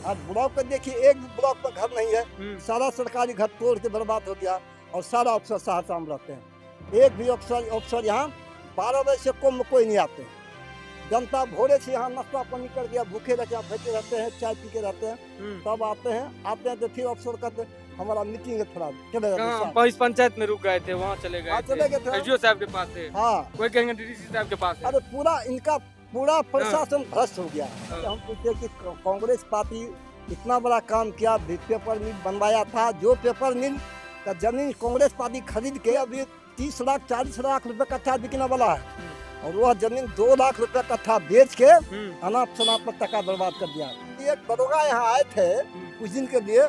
आज ब्लॉक पे देखिए, एक भी ब्लॉक में घर नहीं है, सारा सरकारी घर तोड़ के बर्बाद हो गया और सारा अफसर सहरसा में रहते हैं। एक भी अफसर यहाँ 12 बजे से कम में कोई नहीं आते हैं। जनता भोरे से यहाँ नाश्ता पानी कर गया, भूखे रहते हैं, बैठे रहते हैं, चाय पी के रहते हैं, तब आते हैं तो फिर अफसर कहते हमारा मीटिंग है, थोड़ा चले जाते। इस पंचायत में रुक गए थे, वहाँ चले गए थे एसडीओ साहब के पास थे। हाँ, कोई कहेंगे डीडीसी साहब के पास है। अरे पूरा इनका पूरा प्रशासन भ्रष्ट हो गया। हम पूछते कि कांग्रेस पार्टी इतना बड़ा काम किया, पेपर मिल बनवाया था, जो पेपर मिल का जमीन कांग्रेस पार्टी खरीद के अभी 30 लाख 40 लाख रुपए कट्ठा बिकने वाला है, और वह जमीन 2 लाख रुपए कट्ठा बेच के अनाप शनाप पर टका बर्बाद कर दिया। एक दरोगा यहाँ आए थे कुछ दिन के लिए,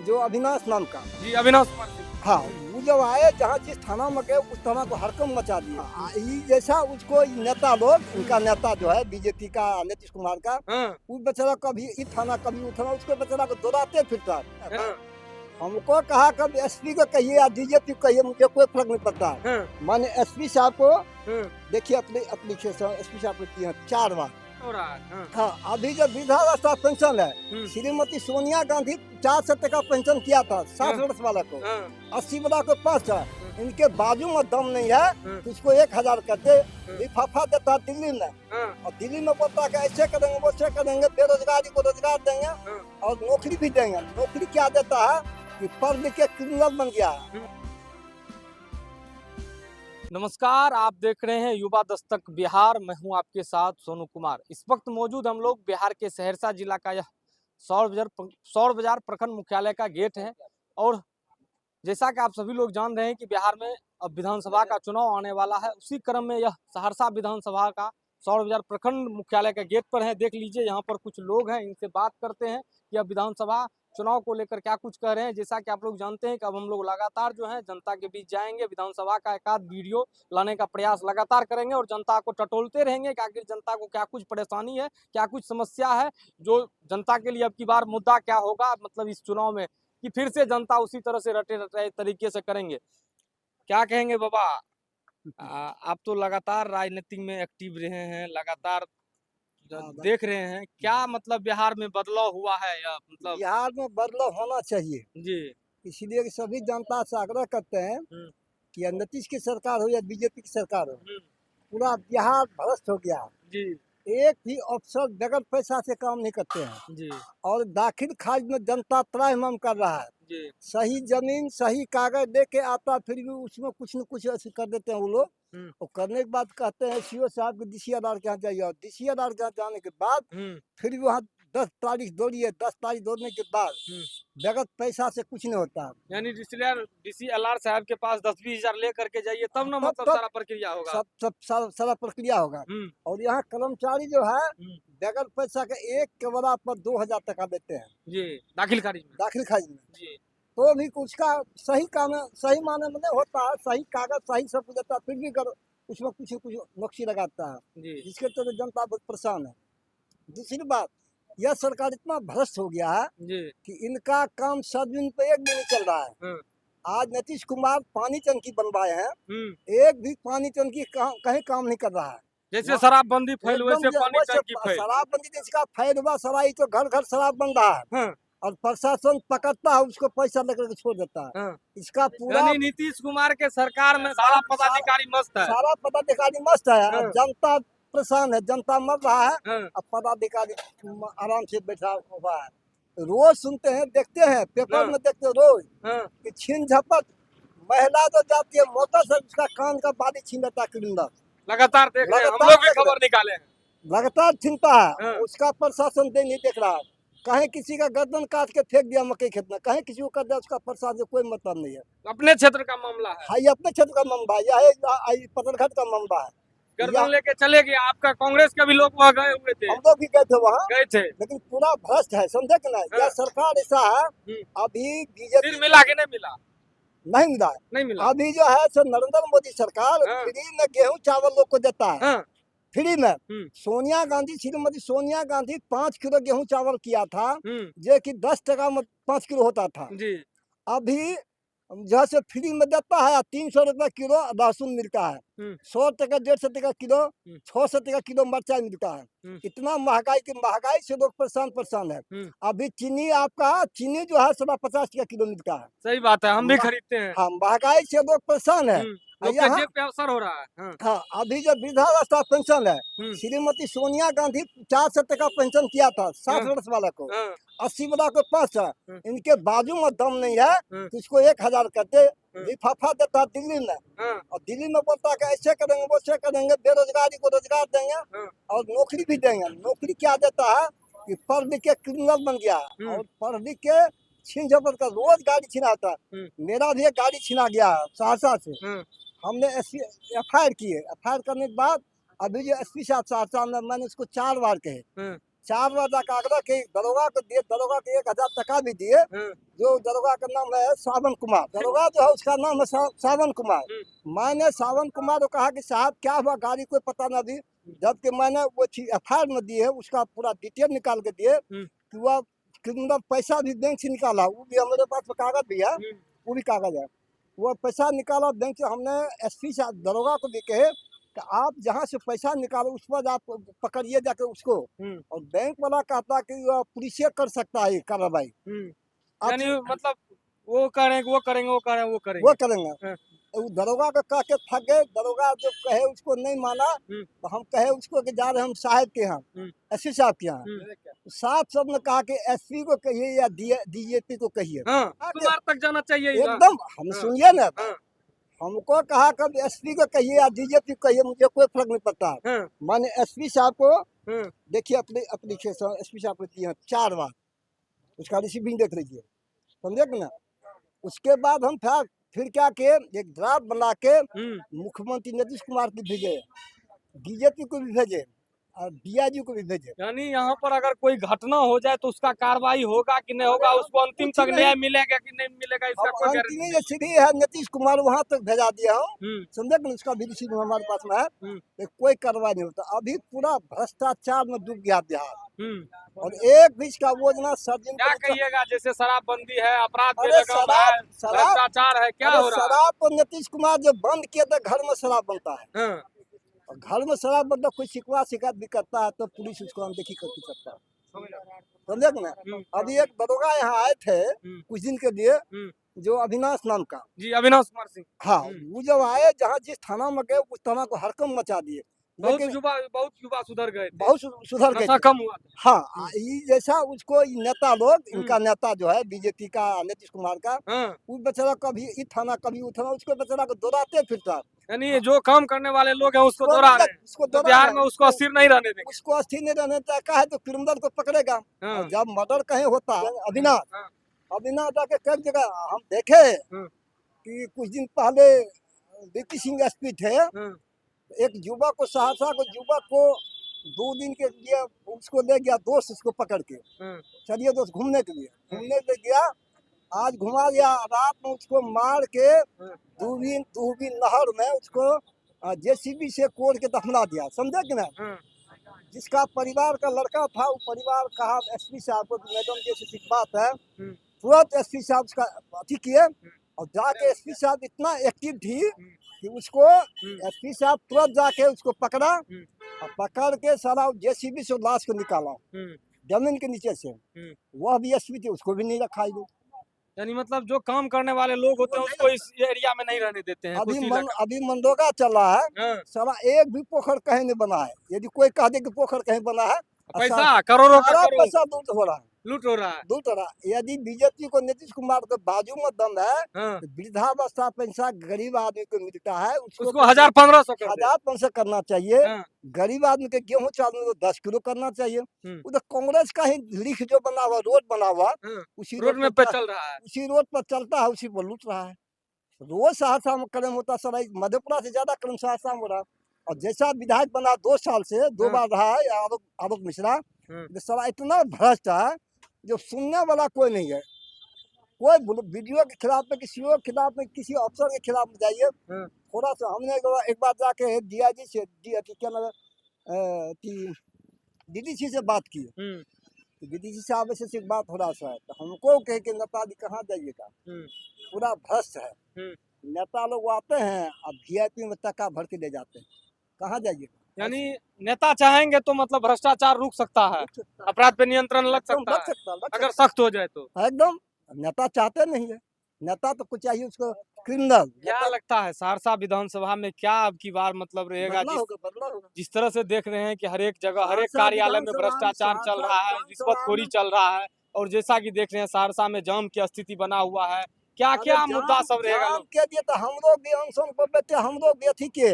जो अविनाश नाम का, जी अविनाश कुमार सिंह। हाँ, वो जब आए जहाँ जिस थाना में गए उस थाना को हड़कंप मचा दिया। जैसा उसको नेता लोग, इनका नेता जो है बीजेपी का नीतीश कुमार का, उस बेचारा कभी इस थाना कभी उस थाना, उसको बेचारा को दौड़ाते फिरता। हमको कहा कभी एसपी को कहिए या डीजीपी को कहिए, मुझे कोई फर्क नहीं पड़ता। मैंने एसपी साहब को देखिए अपनी एप्लीकेशन एसपी साहब को दिए 4 बार। हाँ, अभी जो वृद्धावस्था पेंशन है, श्रीमती सोनिया गांधी 400 टका पेंशन किया था 60 वर्ष वाला को, 80 वाला को 5 है। इनके बाजू में दम नहीं है तो इसको 1000 करते लिफाफा देता दिल्ली में, और दिल्ली में बोलता है ऐसे करेंगे वैसे करेंगे, बेरोजगारी को रोजगार देंगे और नौकरी भी देंगे। नौकरी क्या देता है कि पढ़ लिख के क्रिमिनल बन गया है। नमस्कार, आप देख रहे हैं युवा दस्तक बिहार। मैं हूं आपके साथ सोनू कुमार। इस वक्त मौजूद हम लोग बिहार के सहरसा जिला का यह सौर बाजार प्रखंड मुख्यालय का गेट है, और जैसा कि आप सभी लोग जान रहे हैं कि बिहार में अब विधानसभा का चुनाव आने वाला है। उसी क्रम में यह सहरसा विधानसभा का सौर बाजार प्रखंड मुख्यालय के गेट पर है। देख लीजिए, यहाँ पर कुछ लोग हैं, इनसे बात करते हैं कि अब विधानसभा चुनाव को लेकर क्या कुछ कह रहे हैं। जैसा कि आप लोग जानते हैं कि अब हम लोग लगातार जो है जनता के बीच जाएंगे, विधानसभा का एक आध वीडियो लाने का प्रयास लगातार करेंगे और जनता को टटोलते रहेंगे कि आखिर जनता को क्या कुछ परेशानी है, क्या कुछ समस्या है, जो जनता के लिए अब की बार मुद्दा क्या होगा, मतलब इस चुनाव में, कि फिर से जनता उसी तरह से रटे तरीके से करेंगे। क्या कहेंगे बाबा, आप तो लगातार राजनीति में एक्टिव रहे हैं, लगातार देख रहे हैं, क्या मतलब बिहार में बदलाव हुआ है, या मतलब बिहार में बदलाव होना चाहिए जी, इसलिए कि सभी जनता से आग्रह करते हैं कि नीतीश की सरकार हो या बीजेपी की सरकार हो, पूरा बिहार भ्रष्ट हो गया जी। एक भी अफसर बगैर पैसा से काम नहीं करते हैं जी, और दाखिल खारिज में जनता त्राहिमाम कर रहा है। जी। सही जमीन सही कागज दे के आता, फिर भी उसमें कुछ न कुछ ऐसे कर देते हैं वो लोग। और करने के बाद कहते हैं सीओ साहब के डीसीआर के यहाँ जाइए, और डीसीआर के यहाँ जाने के बाद फिर भी वहाँ 10 तारीख दौड़िए, 10 तारीख दौड़ने के बाद बगैर पैसा से कुछ नहीं होता। यानी डीसीएलआर साहब के पास 10-20 हजार ले करके जाइए, तब ना मतलब सारा प्रक्रिया होगा, सारा प्रक्रिया होगा। और यहाँ कर्मचारी जो है बगैर पैसा के एक के बराबर 2000 टका देते हैं जी, दाखिल खारिज में जी। तो भी उसका सही काम सही माने में नहीं होता है, सही कागज सही सब कुछ देता है, फिर भी उसमें कुछ न कुछ नक्शी लगाता है, जिसके तो जनता बहुत परेशान है। दूसरी बात, यह सरकार इतना भ्रष्ट हो गया है कि इनका काम 7 दिन पे एक दिन नहीं चल रहा है। आज नीतीश कुमार पानी टंकी बनवाए हैं, एक भी पानी टंकी कहीं काम नहीं कर रहा है। जैसे शराबबंदी फैल वैसे पानी टंकी फैल, शराबबंदी जिसका फैल हुआ सराई तो घर घर शराब बन रहा है, और प्रशासन पकड़ता है उसको पैसा लेकर के छोड़ देता है। इसका पूरा नीतीश कुमार के सरकार में सारा पदाधिकारी मस्त है, सारा पदाधिकारी मस्त है, जनता परेशान है, जनता मर रहा है, अब पदाधिकारी आराम से बैठा हुआ है। रोज सुनते हैं, देखते हैं पेपर में, देखते हैं रोज कि छीन झपट महिला तो जाती है मोटर से, उसका कान का बाली छीन लेता है क्रिमिनल। लगातार देख रहे हैं, हम लोग भी खबर निकाले हैं, लगातार छीनता है, उसका प्रशासन नहीं देख रहा है। कहीं किसी का गर्दन काट के फेंक दिया मकई खेत में, कहीं किसी को कर दिया, उसका प्रशासन से कोई मतलब नहीं है। अपने क्षेत्र का मामला है, ये अपने क्षेत्र का मामला है, यह पतरघट का मामला है। गर्दन लेके चले गए, आपका कांग्रेस के भी लोग वहाँ गए हुए थे, हम लोग भी गए थे वहाँ, लेकिन पूरा भ्रष्ट है, समझे कि नहीं। यह सरकार ऐसा है, अभी बीजेपी मिला कि नहीं मिला, नहीं मिला। अभी जो है सर नरेंद्र मोदी सरकार फ्री में गेहूं चावल लोग को देता है, फ्री में। सोनिया गांधी, श्रीमती सोनिया गांधी 5 किलो गेहूं चावल किया था, जो कि 10 टका में 5 किलो होता था। अभी जैसे फ्री में देता है, 300 रुपए किलो लहसुन मिलता है, 100 टका 150 टका किलो, 600 टका किलो मिर्चा मिलता है। इतना महंगाई से लोग परेशान है। अभी चीनी जो है 50 टका किलो मिलता है। सही बात है, हम भी खरीदते हैं। हाँ, महंगाई से लोग परेशान है। लोग के जेब पे असर हो रहा है। हाँ, अभी जो वृद्धावस्था पेंशन है, श्रीमती सोनिया गांधी 400 टका पेंशन किया था 60 वर्ष वाला को, 80 वाला को 500। इनके बाजू में दम नहीं है तो इसको 1000 करते लिफाफा देता दिल्ली में, और दिल्ली में बोलता है ऐसे करेंगे वैसे करेंगे, बेरोजगारी को रोजगार देंगे और नौकरी भी देंगे। नौकरी क्या देता है कि पढ़ लिख के क्रिमिनल बन गया, और पढ़ लिख के छीन झपट कर रोज गाड़ी छिनाता। मेरा भी एक गाड़ी छिना गया सहरसा से। हमने FIR किए, FIR करने के बाद अभी जो SP साहब सहरसा में, मैंने उसको 4 बार कहे, 4 बार जाकर आग्रह के दरोगा को दिए, दरोगा को 1000 टका भी दिए। जो दरोगा का नाम है सावन कुमार, दरोगा जो है उसका नाम है सावन कुमार। मैंने सावन कुमार को कहा कि साहब क्या हुआ, गाड़ी कोई पता न दी। जबकि मैंने वो FIR में दी है, उसका पूरा डिटेल निकाल के दिए कि वह क्रिमिनल पैसा भी बैंक से निकाला, वो भी हमारे पास कागज भी है, वो भी कागज है। वो पैसा निकाला बैंक से। हमने SP साहब दरोगा को भी कहे कि आप जहाँ से पैसा निकालो उस पर आप पकड़िए जाकर उसको, और बैंक वाला कहता कि पुलिस कर सकता है कार्रवाई। यानी मतलब वो करेंगे वो करेंगे वो करेंगे वो करेंगे वो करेंगे। दरोगा को कह के थक गए। दरोगा जो कहे उसको नहीं माना, तो हम कहे उसको कि जा रहे हम साहब के यहाँ, SP साहब के यहाँ। साहब सब ने कहा कि SP को कहिए या DGP को कहिए, कुमार तक जाना चाहिए एकदम। हम सुनिए ना, हमको कहा कब SP को कहिए या DGP को कहिए, मुझे कोई फर्क नहीं पड़ता। मैंने SP साहब को देखिए अपनी एप्लीकेशन SP साहब को दिए 4 बार, उसका रिसीविंग देख लीजिए, समझे ना। उसके बाद हम फिर क्या किए, एक ड्राफ्ट बना के मुख्यमंत्री नीतीश कुमार को भेजे, DGP को भी भेजे और DIG को भी भेजे। यानी यहाँ पर अगर कोई घटना हो जाए तो उसका कार्रवाई होगा कि नहीं होगा, उसको अंतिम तक न्याय मिलेगा कि नहीं मिलेगा, इसका कोई गारंटी नहीं। सीधी है नीतीश कुमार वहाँ तक भेजा दिया हूँ, समझे कि उसका भी रिसीव हमारे पास में है, कोई कार्रवाई नहीं होता। अभी पूरा भ्रष्टाचार में डूब गया बिहार, और एक भी इसका योजना क्या कहिएगा, जैसे शराबबंदी है, अपराध बेलगाम है, भ्रष्टाचार है, क्या हो रहा है? शराब को नीतीश कुमार जो बंद किया था, घर में शराब बनता है, और घर में शराब बनता, कोई शिकायत भी करता है तो पुलिस उसको अनदेखी करता है, समझे ना। अभी एक दरोगा यहाँ आए थे कुछ दिन के लिए, जो अविनाश नाम का, जी अविनाश कुमार सिंह। हाँ, वो जब आए, जहाँ जिस थाना में गए उस थाना को हड़कंप मचा दिए। बहुत युवा सुधर गए, बहुत सुधर गए, कम हुआ। हाँ, ये जैसा उसको नेता लोग, इनका नेता जो है BJP का नीतीश कुमार का, वो बेचारा कभी इस थाना कभी उस थाना, उसको बेचारा को दौड़ाते फिरता। यानी जो काम करने वाले लोग हैं उसको दौड़ा रहे हैं, तो बिहार में उसको अस्थिर नहीं रहने देंगे। उसको अस्थिर नहीं रहने देता है तो क्रिमिनल को पकड़ेगा। जब मर्डर कहीं होता है, अविनाश जाके कई जगह हम देखे कि कुछ दिन पहले VP सिंह SP थे, एक युवक को, सहरसा को युवक को 2 दिन के लिए उसको ले गया दोस्त, उसको पकड़ के, चलिए दोस्त घूमने के लिए ले गया। आज घुमा दिया, रात में उसको मार के दूरबीन नहर में उसको JCB से कोड़ के दफना दिया, समझे कि ना। जिसका परिवार का लड़का था, वो परिवार कहा SP साहब को, मैडम जैसी बात है, तुरंत SP साहब उसका अथी किए, और जाके SP साहब इतना एक्टिव थी कि उसको SP साहब तुरंत जाके उसको पकड़ा, और पकड़ के सारा JCB से लाश को निकाला जमीन के नीचे से। वह भी SP थे, उसको भी नहीं रखा। यानी मतलब जो काम करने वाले लोग होते हैं उसको इस एरिया में नहीं रहने देते हैं। अभी मनरेगा चल रहा है, सारा एक भी पोखर कहीं नहीं बना है। यदि कोई कह दे कि पोखर कहीं बना है, पैसा करोड़ों का पैसा लूट हो रहा है। यदि BJP को नीतीश कुमार के बाजू में दम है, तो वृद्धावस्था पेंशन गरीब आदमी को मिलता है, उसको 1500 करना चाहिए। गरीब आदमी के गेहूं चावल को 10 किलो करना चाहिए। वो तो कांग्रेस का ही लिख जो बना हुआ, रोड बना हुआ, उसी रोड में चल रहा है, उसी रोड पर चलता है, उसी पर लूट रहा है। रोज सहरसा में कर्म होता, सारा मधेपुरा से ज्यादा कर्म सहरसा में हो रहा। और जैसा विधायक बना 2 साल से 2 बार रहा है आलोक मिश्रा, तो सारा इतना भ्रष्ट है जो सुनने वाला कोई नहीं है। कोई वीडियो के खिलाफ में, किसी और खिलाफ में, किसी अफसर के खिलाफ में जाइए, थोड़ा सा। हमने एक बार जाके DIG से क्या नाम DDC से बात की, तो DDC साहब से बात थोड़ा सा है, तो हमको कहे कि नेताजी कहाँ जाइएगा, पूरा भ्रष्ट है, नेता लोग आते हैं और वीआईपी में टका भर के ले जाते हैं, कहाँ जाइए। यानी नेता चाहेंगे तो मतलब भ्रष्टाचार रुक सकता है, अपराध पे नियंत्रण लग सकता है अगर सख्त हो जाए तो। एकदम नेता चाहते नहीं है, नेता तो कुछ चाहिए उसको क्रिमिनल। क्या लगता है सहरसा विधानसभा में क्या अब की बार मतलब रहेगा? बदला होगा। जिस तरह से देख रहे हैं कि हर एक जगह हर एक सहरसा कार्यालय में विधानसभा भ्रष्टाचार चल रहा है, रिश्वतखोरी चल रहा है, और जैसा कि देख रहे हैं सहरसा में जाम की स्थिति बना हुआ है, क्या क्या मुद्दा सब रहेगा? जाम के लिए तो हम लोग भी अनशन पर बैठे, हम लोग भी अथी के,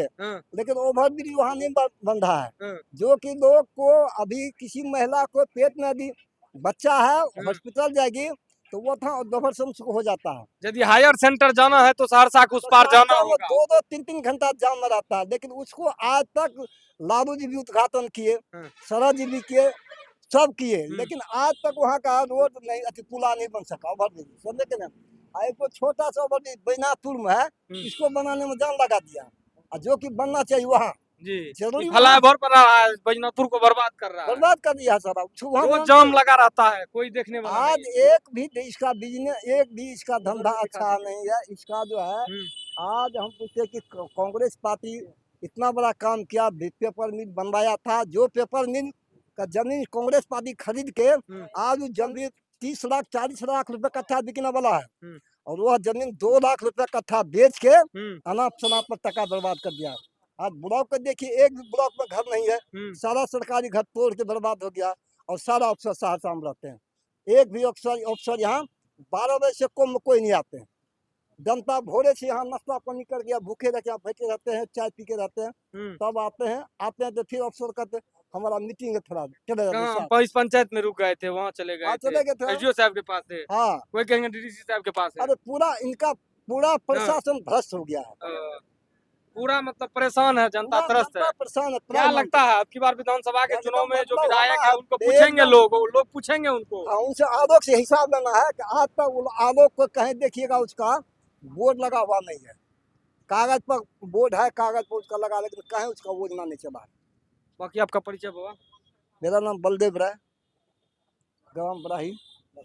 लेकिन ओवर ब्रिज वहाँ नहीं बन रहा है, जो कि लोग को अभी किसी महिला को पेट में यदि बच्चा है हॉस्पिटल जाएगी तो वो था दोपहर से हो जाता है। यदि हायर सेंटर जाना है तो सहरसा को उस पार जाना होगा। 2-3 घंटा जाम में रहता है, लेकिन उसको आज तक लालू जी भी उद्घाटन किए, शरद जी भी किए, सब किए, लेकिन आज तक वहाँ का रोड नहीं, पुला नहीं बन सका। ओवरब्रिज समझे के ना, एक तो छोटा सा ओवरब्रिज बैनापुर में है, इसको बनाने में जान लगा दिया, और जो कि बनना चाहिए वहाँ जी जरूरी फ्लाईओवर बन रहा है, बैजनाथपुर को बर्बाद कर रहा है, बर्बाद कर दिया सारा। रोज जाम लगा रहता है, कोई देखने वाला आज नहीं है। एक भी इसका बिजनेस, एक भी इसका धंधा अच्छा नहीं है। इसका जो है आज हम पूछते कि कांग्रेस पार्टी इतना बड़ा काम किया, पेपर मिल बनवाया था, जो पेपर मिल का जमीन कांग्रेस पार्टी खरीद के आज जमीन 30 लाख 40 लाख रुपए कट्ठा बिकने वाला है, और वह जमीन 2 लाख रुपए कट्ठा बेच के अनाप शनाप पर टका बर्बाद कर दिया। आज ब्लॉक को देखिए, एक भी ब्लॉक में घर नहीं है, सारा सरकारी घर तोड़ के बर्बाद हो गया, और सारा अफसर सहरसा में रहते हैं। एक भी अफसर यहाँ 12 बजे से कम में कोई नहीं आते हैं। जनता भोरे से यहाँ नाश्ता पानी कर गया, भूखे रह के बैठे रहते हैं, चाय पी के रहते हैं, तब आते हैं तो फिर अफसर कहते हमारा मीटिंग है, थोड़ा चले जाते। इस पंचायत में रुक गए थे, वहाँ चले गए थे, एसडीओ साहब के पास थे, हाँ, कोई कहेंगे डीडीसी साहब के पास है। अरे पूरा इनका पूरा प्रशासन भ्रष्ट हो गया है, पूरा मतलब परेशान है, जनता त्रस्त है। परेशान है। क्या लगता है अब की बार विधानसभा के चुनाव में जो विधायक है उनको पूछेंगे, लोग पूछेंगे उनको, उनसे आलोक से हिसाब लेना है कि आज तक आलोक को कहीं देखिएगा उसका बोर्ड लगा हुआ नहीं है। कागज पर बोर्ड है, कागज पर उसका लगा, लेकिन कहीं उसका योजना नहीं चला। बाकी आपका परिचय बाबा? मेरा नाम बलदेव राय, ग्राम बराही।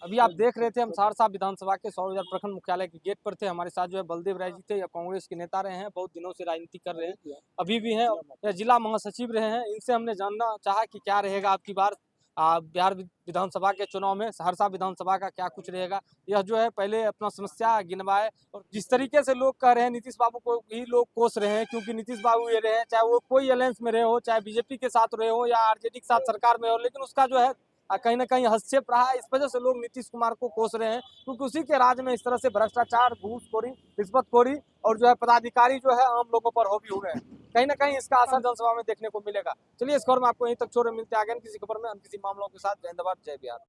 अभी आप देख रहे थे हम सहरसा विधानसभा के 100 प्रखंड मुख्यालय के गेट पर थे। हमारे साथ जो है बलदेव राय जी थे, या कांग्रेस के नेता रहे हैं, बहुत दिनों से राजनीति कर रहे हैं, अभी भी हैं, या जिला महासचिव रहे हैं। इनसे हमने जानना चाहा कि क्या रहेगा आपकी बार बिहार विधानसभा के चुनाव में, सहरसा विधानसभा का क्या कुछ रहेगा। यह जो है पहले अपना समस्या गिनवाए, और जिस तरीके से लोग कह रहे हैं नीतीश बाबू को ही लोग कोस रहे हैं, क्योंकि नीतीश बाबू ये रहे हैं, चाहे वो कोई अलायंस में रहे हो, चाहे बीजेपी के साथ रहे हो या आरजेडी के साथ सरकार में हो, लेकिन उसका जो है कहीं ना कहीं हस्तक्षेप रहा है। इस वजह से लोग नीतीश कुमार को कोस रहे हैं, क्योंकि उसी के राज में इस तरह से भ्रष्टाचार, घूसखोरी, रिश्वतखोरी और जो है पदाधिकारी जो है आम लोगों पर हावी हो रहे हैं। कहीं ना कहीं इसका असर जनसभा में देखने को मिलेगा। चलिए इस खबर में आपको यहीं तक छोड़े, मिलते आगे किसी खबर में, किसी मामलों के साथ। जय हिंद, जय बिहार।